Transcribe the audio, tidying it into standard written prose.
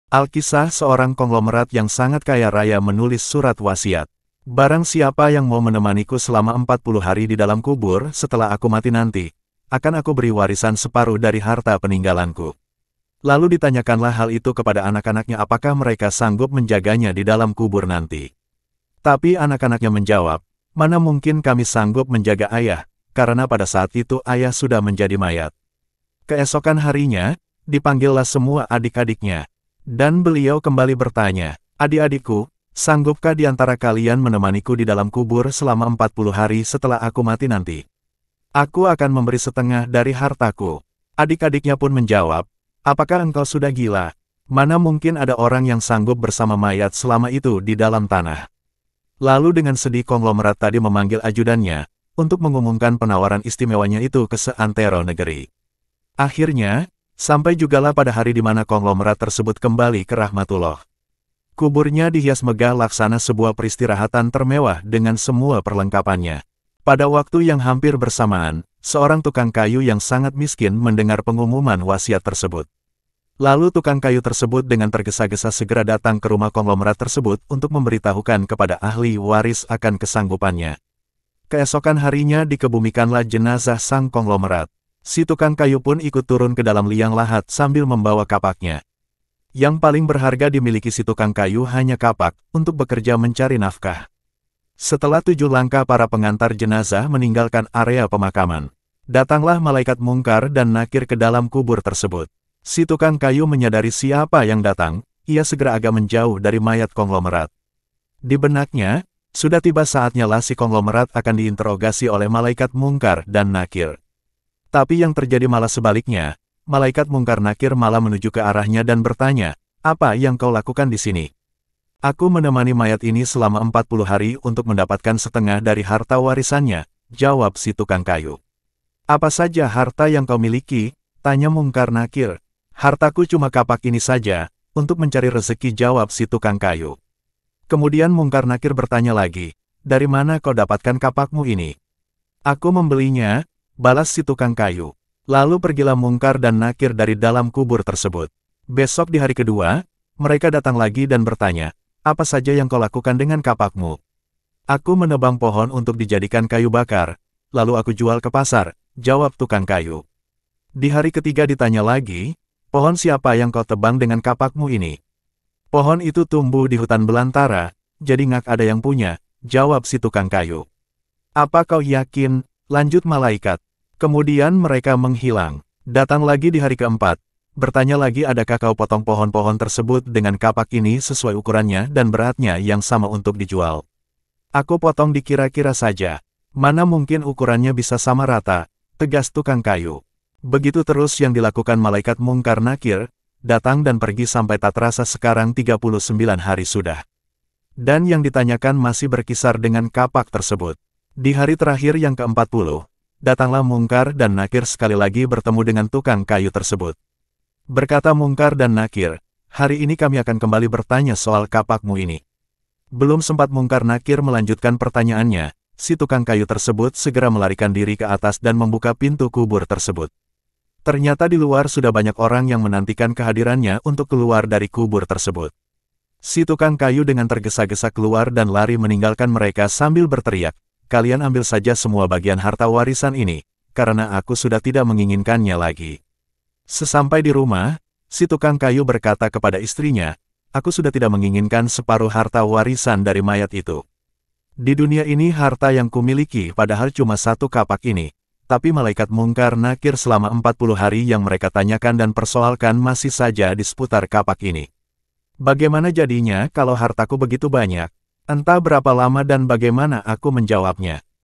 Alkisah seorang konglomerat yang sangat kaya raya menulis surat wasiat. Barang siapa yang mau menemaniku selama 40 hari di dalam kubur setelah aku mati nanti, akan aku beri warisan separuh dari harta peninggalanku. Lalu ditanyakanlah hal itu kepada anak-anaknya apakah mereka sanggup menjaganya di dalam kubur nanti. Tapi anak-anaknya menjawab, mana mungkin kami sanggup menjaga ayah, karena pada saat itu ayah sudah menjadi mayat. Keesokan harinya, dipanggillah semua adik-adiknya. Dan beliau kembali bertanya, adik-adikku, sanggupkah di antara kalian menemaniku di dalam kubur selama 40 hari setelah aku mati nanti? Aku akan memberi setengah dari hartaku. Adik-adiknya pun menjawab, apakah engkau sudah gila? Mana mungkin ada orang yang sanggup bersama mayat selama itu di dalam tanah? Lalu dengan sedih konglomerat tadi memanggil ajudannya, untuk mengumumkan penawaran istimewanya itu ke seantero negeri. Akhirnya, sampai jugalah pada hari di mana konglomerat tersebut kembali ke rahmatullah. Kuburnya dihias megah laksana sebuah peristirahatan termewah dengan semua perlengkapannya. Pada waktu yang hampir bersamaan, seorang tukang kayu yang sangat miskin mendengar pengumuman wasiat tersebut. Lalu tukang kayu tersebut dengan tergesa-gesa segera datang ke rumah konglomerat tersebut untuk memberitahukan kepada ahli waris akan kesanggupannya. Keesokan harinya dikebumikanlah jenazah sang konglomerat. Si tukang kayu pun ikut turun ke dalam liang lahat sambil membawa kapaknya. Yang paling berharga dimiliki si tukang kayu hanya kapak, untuk bekerja mencari nafkah. Setelah 7 langkah para pengantar jenazah meninggalkan area pemakaman, datanglah malaikat mungkar dan nakir ke dalam kubur tersebut. Si tukang kayu menyadari siapa yang datang, ia segera agak menjauh dari mayat konglomerat. Di benaknya, sudah tiba saatnya lah si konglomerat akan diinterogasi oleh malaikat mungkar dan nakir. Tapi yang terjadi malah sebaliknya, malaikat mungkar nakir malah menuju ke arahnya dan bertanya, apa yang kau lakukan di sini? Aku menemani mayat ini selama 40 hari untuk mendapatkan setengah dari harta warisannya, jawab si tukang kayu. Apa saja harta yang kau miliki? Tanya mungkar nakir. Hartaku cuma kapak ini saja, untuk mencari rezeki, jawab si tukang kayu. Kemudian mungkar nakir bertanya lagi, dari mana kau dapatkan kapakmu ini? Aku membelinya, balas si tukang kayu. Lalu pergilah mungkar dan nakir dari dalam kubur tersebut. Besok di hari kedua, mereka datang lagi dan bertanya, apa saja yang kau lakukan dengan kapakmu? Aku menebang pohon untuk dijadikan kayu bakar, lalu aku jual ke pasar, jawab tukang kayu. Di hari ketiga ditanya lagi, pohon siapa yang kau tebang dengan kapakmu ini? Pohon itu tumbuh di hutan belantara, jadi ngak ada yang punya, jawab si tukang kayu. Apa kau yakin? Lanjut malaikat. Kemudian mereka menghilang. Datang lagi di hari keempat. Bertanya lagi adakah kau potong pohon-pohon tersebut dengan kapak ini sesuai ukurannya dan beratnya yang sama untuk dijual. Aku potong dikira-kira saja. Mana mungkin ukurannya bisa sama rata, tegas tukang kayu. Begitu terus yang dilakukan malaikat mungkar nakir, datang dan pergi sampai tak terasa sekarang 39 hari sudah. Dan yang ditanyakan masih berkisar dengan kapak tersebut. Di hari terakhir yang ke-40, datanglah mungkar dan nakir sekali lagi bertemu dengan tukang kayu tersebut. Berkata mungkar dan nakir, hari ini kami akan kembali bertanya soal kapakmu ini. Belum sempat mungkar nakir melanjutkan pertanyaannya, si tukang kayu tersebut segera melarikan diri ke atas dan membuka pintu kubur tersebut. Ternyata di luar sudah banyak orang yang menantikan kehadirannya untuk keluar dari kubur tersebut. Si tukang kayu dengan tergesa-gesa keluar dan lari meninggalkan mereka sambil berteriak, kalian ambil saja semua bagian harta warisan ini, karena aku sudah tidak menginginkannya lagi. Sesampai di rumah, si tukang kayu berkata kepada istrinya, aku sudah tidak menginginkan separuh harta warisan dari mayat itu. Di dunia ini harta yang kumiliki padahal cuma satu kapak ini, tapi malaikat mungkar nakir selama 40 hari yang mereka tanyakan dan persoalkan masih saja di seputar kapak ini. Bagaimana jadinya kalau hartaku begitu banyak? Entah berapa lama dan bagaimana aku menjawabnya.